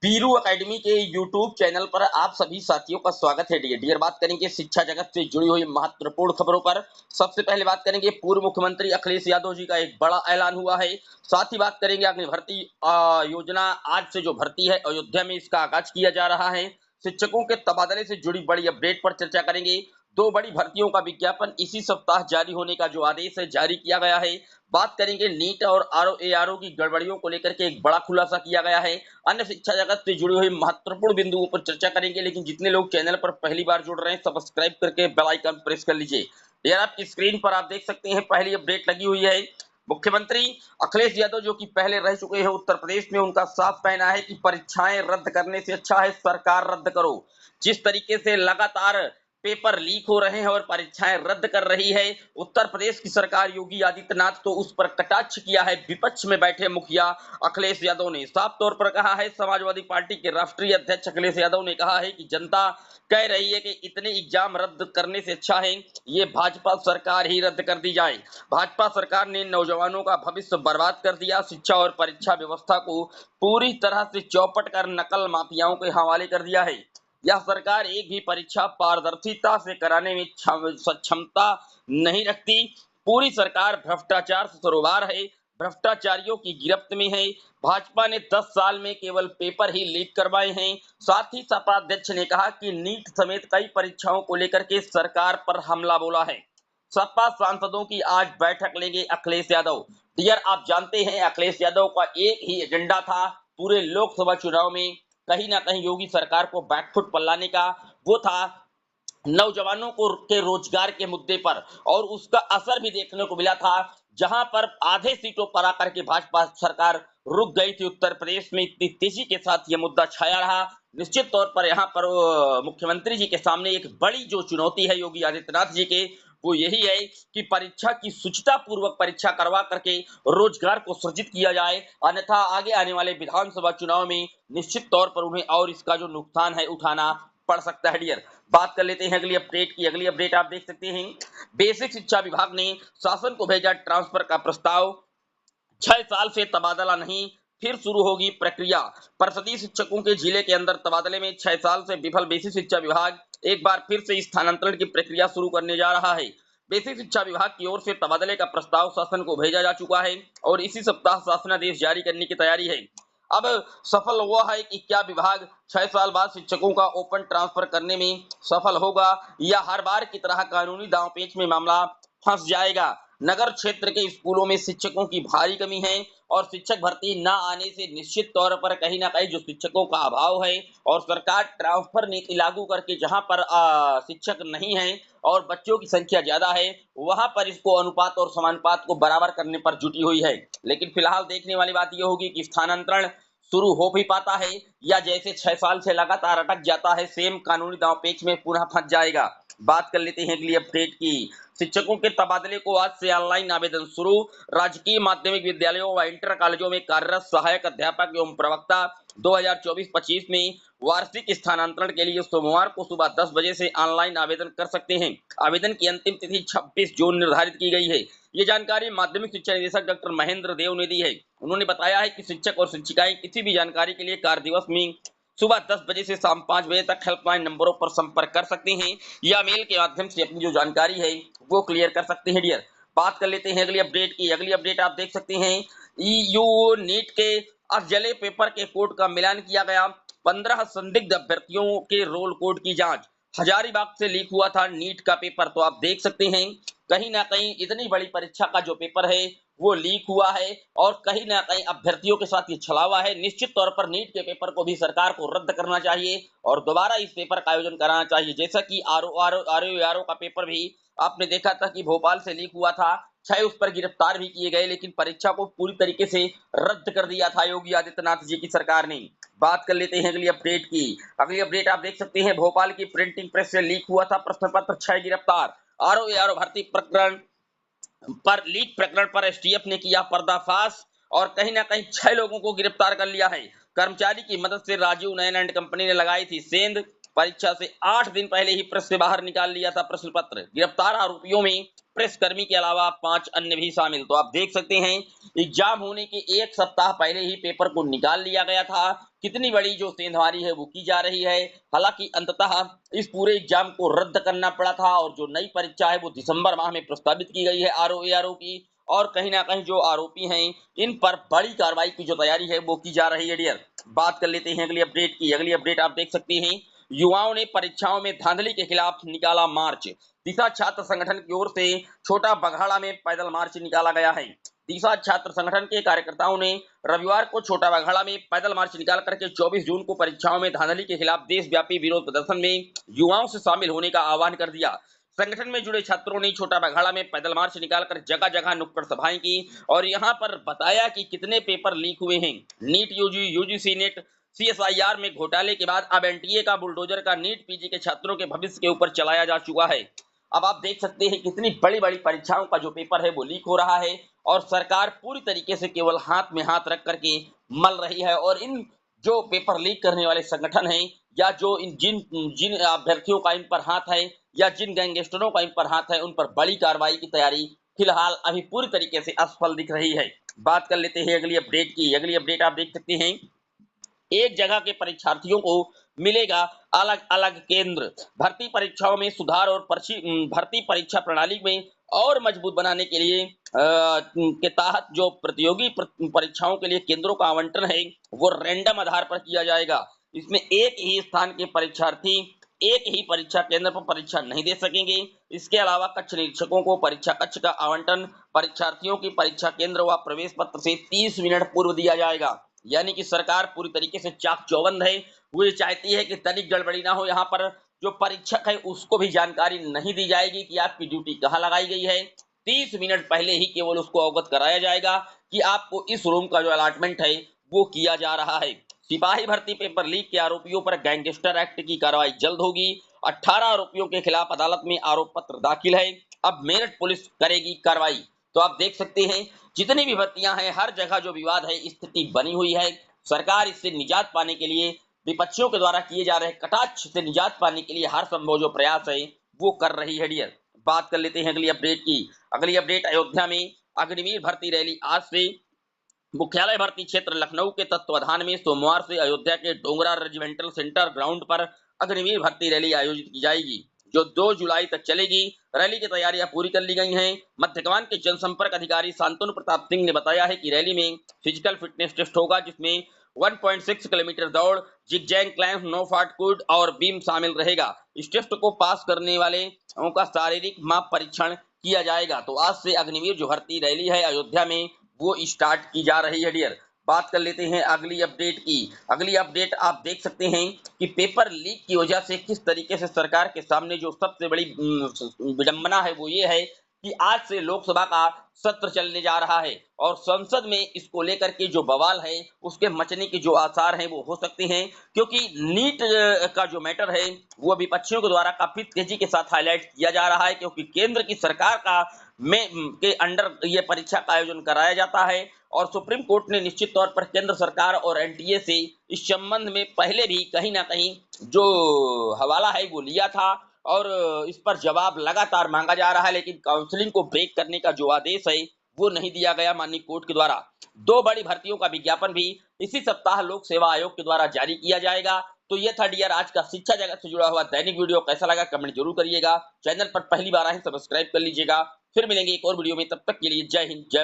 Biru academy के YouTube channel पर आप सभी साथियों का स्वागत है। डियर बात करेंगे शिक्षा जगत से जुड़ी हुई महत्वपूर्ण खबरों पर। सबसे पहले बात करेंगे पूर्व मुख्यमंत्री अखिलेश यादव जी का एक बड़ा ऐलान हुआ है। साथ ही बात करेंगे अग्नि भर्ती योजना, आज से जो भर्ती है अयोध्या में इसका आगाज किया जा रहा है। शिक्षकों के तबादले से जुड़ी बड़ी अपडेट पर चर्चा करेंगे। दो बड़ी भर्तियों का विज्ञापन इसी सप्ताह जारी होने का जो आदेश है जारी किया गया है। बात करेंगे नीट और आरओ की गड़बड़ियों को लेकर के एक बड़ा खुलासा किया गया है। अन्य शिक्षा जगत से जुड़ी हुई महत्वपूर्ण बिंदुओं पर चर्चा करेंगे। लेकिन जितने लोग चैनल पर पहली बार जुड़ रहे हैं सब्सक्राइब करके बेल आइकन प्रेस कर लीजिए। यार आपकी स्क्रीन पर आप देख सकते हैं पहली अपडेट लगी हुई है। मुख्यमंत्री अखिलेश यादव जो कि पहले रह चुके हैं उत्तर प्रदेश में, उनका साफ कहना है कि परीक्षाएं रद्द करने से अच्छा है सरकार रद्द करो। जिस तरीके से लगातार पेपर लीक हो रहे हैं और परीक्षाएं रद्द कर रही है उत्तर प्रदेश की सरकार योगी आदित्यनाथ, तो उस पर कटाक्ष किया है विपक्ष में बैठे मुखिया अखिलेश यादव ने। साफ तौर पर कहा है, समाजवादी पार्टी के राष्ट्रीय अध्यक्ष अखिलेश यादव ने कहा है कि जनता कह रही है कि इतने एग्जाम रद्द करने से अच्छा है ये भाजपा सरकार ही रद्द कर दी जाए। भाजपा सरकार ने नौजवानों का भविष्य बर्बाद कर दिया। शिक्षा और परीक्षा व्यवस्था को पूरी तरह से चौपट कर नकल माफियाओं के हवाले कर दिया है। यह सरकार एक भी परीक्षा पारदर्शिता से कराने में क्षमता नहीं रखती। पूरी सरकार भ्रष्टाचार से सरोबार है, भ्रष्टाचारियों की गिरफ्त में है। भाजपा ने 10 साल में केवल पेपर ही लीक करवाए हैं। साथ ही सपा अध्यक्ष ने कहा कि नीट समेत कई परीक्षाओं को लेकर के सरकार पर हमला बोला है। सपा सांसदों की आज बैठक लेंगे अखिलेश यादव। डियर आप जानते हैं अखिलेश यादव का एक ही एजेंडा था पूरे लोकसभा चुनाव में, कहीं ना कहीं योगी सरकार को बैकफुट पर लाने का। वो था नौजवानों को के रोजगार के मुद्दे पर, और उसका असर भी देखने को मिला था। जहां पर आधे सीटों पर आकर के भाजपा सरकार रुक गई थी उत्तर प्रदेश में, इतनी तेजी के साथ यह मुद्दा छाया रहा। निश्चित तौर पर यहाँ पर मुख्यमंत्री जी के सामने एक बड़ी जो चुनौती है योगी आदित्यनाथ जी के, वो यही है कि परीक्षा की शुचिता पूर्वक परीक्षा करवा करके रोजगार को सृजित किया जाए, अन्यथा आगे आने वाले विधानसभा चुनाव में निश्चित तौर पर उन्हें और इसका जो नुकसान है उठाना पड़ सकता है। डियर बात कर लेते हैं अगली अपडेट की। अगली अपडेट आप देख सकते हैं, बेसिक शिक्षा विभाग ने शासन को भेजा ट्रांसफर का प्रस्ताव। 6 साल से तबादला नहीं, फिर शुरू होगी प्रक्रिया। परिषदीय शिक्षकों के जिले के अंदर तबादले में 6 साल से विफल बेसिक शिक्षा विभाग एक बार फिर से स्थानांतरण की प्रक्रिया शुरू करने जा रहा है। बेसिक शिक्षा विभाग की ओर से तबादले का प्रस्ताव शासन को भेजा जा चुका है और इसी सप्ताह शासनादेश जारी करने की तैयारी है। अब सफल हुआ है कि क्या विभाग 6 साल बाद शिक्षकों का ओपन ट्रांसफर करने में सफल होगा, या हर बार की तरह कानूनी दांवपेच में मामला फंस जाएगा। नगर क्षेत्र के स्कूलों में शिक्षकों की भारी कमी है और शिक्षक भर्ती न आने से निश्चित तौर पर कहीं ना कहीं जो शिक्षकों का अभाव है, और सरकार ट्रांसफर नीति लागू करके जहां पर शिक्षक नहीं है और बच्चों की संख्या ज्यादा है, वहां पर इसको अनुपात और समानुपात को बराबर करने पर जुटी हुई है। लेकिन फिलहाल देखने वाली बात यह होगी कि स्थानांतरण शुरू हो भी पाता है या जैसे 6 साल से लगातार अटक जाता है, सेम कानूनी दांवपेच में पुनः फंस जाएगा। बात कर लेते हैं अगली अपडेट की। शिक्षकों के तबादले को आज से ऑनलाइन आवेदन शुरू। राजकीय माध्यमिक विद्यालयों व इंटर कॉलेजों में कार्यरत सहायक अध्यापक एवं प्रवक्ता 2024-25 में वार्षिक स्थानांतरण के लिए सोमवार को सुबह 10 बजे से ऑनलाइन आवेदन कर सकते हैं। आवेदन की अंतिम तिथि 26 जून निर्धारित की गई है। ये जानकारी माध्यमिक शिक्षा निदेशक डॉक्टर महेंद्र देव ने दी है। उन्होंने बताया है कि शिक्षक और शिक्षिकाएं किसी भी जानकारी के लिए कार्य दिवस में सुबह 10 बजे से शाम 5 बजे तक हेल्पलाइन नंबरों पर संपर्क कर सकते हैं या मेल के माध्यम से अपनी जो जानकारी है वो क्लियर कर सकते हैं। डियर बात कर लेते हैं अगली अपडेट की। अगली अपडेट आप देख सकते हैं, ईयू नीट के अधजले पेपर के कोड का मिलान किया गया। 15 संदिग्ध अभ्यर्थियों के रोल कोड की जांच। हजारीबाग से लीक हुआ था नीट का पेपर, तो आप देख सकते हैं कहीं ना कहीं इतनी बड़ी परीक्षा का जो पेपर है वो लीक हुआ है और कहीं ना कहीं अभ्यर्थियों के साथ ये छलावा है। निश्चित तौर पर नीट के पेपर को भी सरकार को रद्द करना चाहिए और दोबारा इस पेपर का आयोजन कराना चाहिए। जैसा कि आरओ का पेपर भी आपने देखा था कि भोपाल से लीक हुआ था, 6 उस पर गिरफ्तार भी किए गए, लेकिन परीक्षा को पूरी तरीके से रद्द कर दिया था योगी आदित्यनाथ जी की सरकार ने। बात कर लेते हैं अगली अपडेट की। अगली अपडेट आप देख सकते हैं, भोपाल की प्रिंटिंग प्रेस से लीक हुआ था प्रश्न पत्र, 6 गिरफ्तार। आरओ भर्ती प्रकरण पर लीक प्रकरण पर एसटीएफ ने किया पर्दाफाश और कहीं ना कहीं 6 लोगों को गिरफ्तार कर लिया है। कर्मचारी की मदद से राजीव नयन एंड कंपनी ने लगाई थी सेंध। परीक्षा से 8 दिन पहले ही प्रेस से बाहर निकाल लिया था प्रश्न पत्र। गिरफ्तार आरोपियों में प्रेस कर्मी के अलावा 5 अन्य भी शामिल। तो आप देख सकते हैं एग्जाम होने के 1 सप्ताह पहले ही पेपर को निकाल लिया गया था कितनी बड़ी जो सेंधमारी है वो की जा रही है। हालांकि अंततः इस पूरे एग्जाम को रद्द करना पड़ा था और जो नई परीक्षा है वो दिसंबर माह में प्रस्तावित की गई है आरओ की, और कहीं ना कहीं जो आरोपी हैं इन पर बड़ी कार्रवाई की जो तैयारी है वो की जा रही है डियर। बात कर लेते हैं अगली अपडेट की। अगली अपडेट आप देख सकते हैं, युवाओं ने परीक्षाओं में धांधली के खिलाफ निकाला मार्च। दिशा छात्र संगठन की ओर से छोटा बघाड़ा में पैदल मार्च निकाला गया है। दिशा छात्र संगठन के कार्यकर्ताओं ने रविवार को छोटा बघाड़ा में पैदल मार्च निकाल करके 24 जून को परीक्षाओं में धांधली के खिलाफ देशव्यापी विरोध प्रदर्शन में युवाओं से शामिल होने का आह्वान कर दिया। संगठन में जुड़े छात्रों ने छोटा बघाड़ा में पैदल मार्च निकालकर जगह जगह नुक्कड़ सभाएं की और यहां पर बताया कि कितने पेपर लीक हुए हैं। नीट यूजीसी नेट सीएसआईआर में घोटाले के बाद अब एनटीए का बुलडोजर का नीट पीजी के छात्रों के भविष्य के ऊपर चलाया जा चुका है। अब आप देख सकते हैं कितनी बड़ी बड़ी परीक्षाओं का जो पेपर है वो लीक हो रहा है और सरकार पूरी तरीके से केवल हाथ में हाथ रख करके मल रही है। और इन जो पेपर लीक करने वाले संगठन हैं या जो इन जिन जिन अभ्यर्थियों का इन पर हाथ है या जिन गैंगस्टरों का इन पर हाथ है, उन पर बड़ी कार्रवाई की तैयारी फिलहाल अभी पूरी तरीके से असफल दिख रही है। बात कर लेते हैं अगली अपडेट की। अगली अपडेट आप देख सकते हैं, एक जगह के परीक्षार्थियों को मिलेगा अलग अलग केंद्र। भर्ती परीक्षाओं में सुधार और भर्ती परीक्षा प्रणाली में और मजबूत बनाने के लिए के तहत जो प्रतियोगी परीक्षाओं के लिए केंद्रों का आवंटन है वो रैंडम आधार पर किया जाएगा। इसमें एक ही स्थान के परीक्षार्थी एक ही परीक्षा केंद्र पर परीक्षा नहीं दे सकेंगे। इसके अलावा कक्ष निरीक्षकों को परीक्षा कक्ष का आवंटन परीक्षार्थियों की परीक्षा केंद्र व प्रवेश पत्र से 30 मिनट पूर्व दिया जाएगा। यानी कि सरकार पूरी तरीके से चाक चौबंद है। वो ये चाहती है कि तनिक गड़बड़ी ना हो। यहाँ पर जो परीक्षक है उसको भी जानकारी नहीं दी जाएगी कि आपकी ड्यूटी कहाँ लगाई गई है। 30 मिनट पहले ही केवल उसको अवगत कराया जाएगा कि आपको इस रूम का जो अलॉटमेंट है वो किया जा रहा है। सिपाही भर्ती पेपर लीक के आरोपियों पर गैंगस्टर एक्ट की कार्रवाई जल्द होगी। 18 आरोपियों के खिलाफ अदालत में आरोप पत्र दाखिल है। अब मेरठ पुलिस करेगी कार्रवाई। तो आप देख सकते हैं जितनी भी भर्तियां हैं हर जगह जो विवाद है स्थिति बनी हुई है। सरकार इससे निजात पाने के लिए विपक्षियों के द्वारा किए जा रहे कटाक्ष से निजात पाने के लिए हर संभव जो प्रयास है वो कर रही है डियर। बात कर लेते हैं अगली अपडेट की। अगली अपडेट, अयोध्या में अग्निवीर भर्ती रैली आज से। मुख्यालय भर्ती क्षेत्र लखनऊ के तत्वाधान में सोमवार से अयोध्या के डोंगरा रेजिमेंटल सेंटर ग्राउंड पर अग्निवीर भर्ती रैली आयोजित की जाएगी जो 2 जुलाई तक चलेगी। रैली की तैयारियां पूरी कर ली गई हैं। मध्य कमान के जनसंपर्क अधिकारी शांतनु प्रताप सिंह ने बताया है कि रैली में फिजिकल फिटनेस टेस्ट होगा जिसमें 1.6 किलोमीटर दौड़, जिगजैग क्लाइंब, नो फाट कूद और बीम शामिल रहेगा। इस टेस्ट को पास करने वाले का शारीरिक माप परीक्षण किया जाएगा। तो आज से अग्निवीर जो भर्ती रैली है अयोध्या में वो स्टार्ट की जा रही है डियर। बात कर लेते हैं अगली अपडेट की। अगली अपडेट आप देख सकते हैं कि पेपर लीक की वजह से किस तरीके से सरकार के सामने जो सबसे बड़ी विडंबना है वो ये है कि आज से लोकसभा का सत्र चलने जा रहा है और संसद में इसको लेकर के जो बवाल है उसके मचने के जो आसार हैं वो हो सकते हैं, क्योंकि नीट का जो मैटर है वो विपक्षियों के द्वारा काफी तेजी के साथ हाईलाइट किया जा रहा है, क्योंकि केंद्र की सरकार का के अंडर ये परीक्षा का आयोजन कराया जाता है और सुप्रीम कोर्ट ने निश्चित तौर पर केंद्र सरकार और एनटीए से इस संबंध में पहले भी कहीं ना कहीं जो हवाला है वो लिया था और इस पर जवाब लगातार मांगा जा रहा है, लेकिन काउंसलिंग को ब्रेक करने का जो आदेश है वो नहीं दिया गया माननीय कोर्ट के द्वारा। 2 बड़ी भर्तियों का विज्ञापन भी इसी सप्ताह लोक सेवा आयोग के द्वारा जारी किया जाएगा। तो ये था डियर आज का शिक्षा जगत से जुड़ा हुआ दैनिक वीडियो। कैसा लगा कमेंट जरूर करिएगा। चैनल पर पहली बार आए सब्सक्राइब कर लीजिएगा। फिर मिलेंगे एक और वीडियो में, तब तक के लिए जय हिंद जय